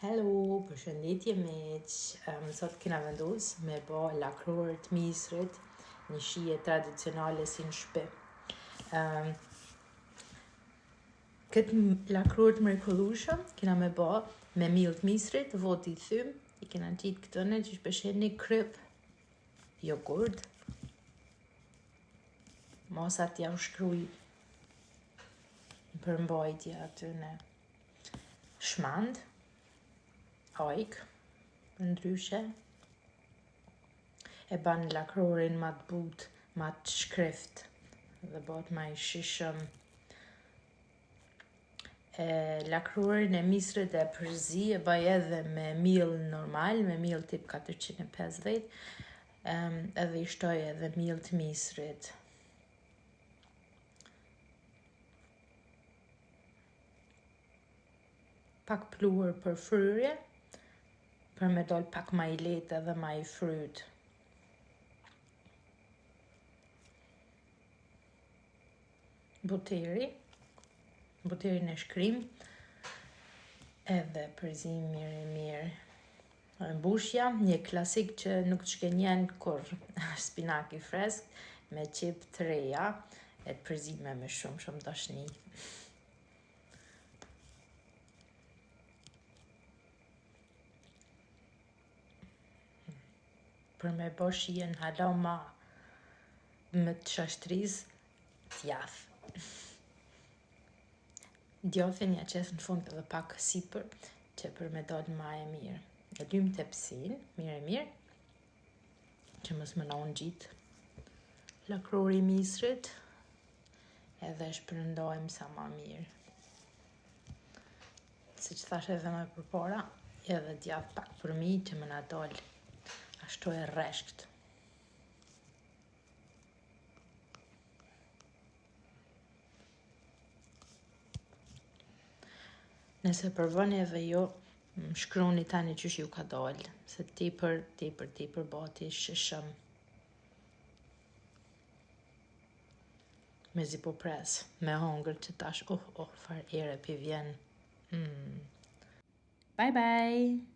Hello, përshëndetje miq. Sot kena vendus me bë lakror të misrit, një shije tradicionale si në shtëpi. Këtë lakror të mrekullueshëm kena me bë me miell të misrit, voti i thym, i kena qitë këtëne që shpesheni kryp, jogurt, mosat janë shkruj për mbajtje aty në shmand, hajk, ndryshe, e ban lakrorin ma të but, ma të shkrift, dhe bot ma i shishëm. Lakrorin e misrit e përzi e baj edhe me miell normal, me miell tip 450, edhe i shtoj edhe miell të misrit. Pak pluhur për fryrje, për me dol pak ma i lehtë edhe ma i fryt. Buterin e shkrim, edhe përzim mirë. Mbushja, një klasik që nuk të shkenjen kur spinak i fresk, me qip të reja, e të përzime me shumë dashni. Për me bo shijen hala ma më të shashtris, t'jath. Djothin ja qes në fund edhe pak sipër, që për me dojnë ma e mirë. E lym tepsin, mirë, që mos më non gjitë lakrori misrit, edhe shpërndojmë sa ma mirë. Si që thash edhe me përpara, edhe djath pak për mi që më na dollë. Ashtu e rresht. Nëse përvoni edhe jo, shkroni tani qysh ju ka dalë, se tepër bati shishëm. Mezi po pres, me hongër që tash, far ere pi vjen. Bye bye!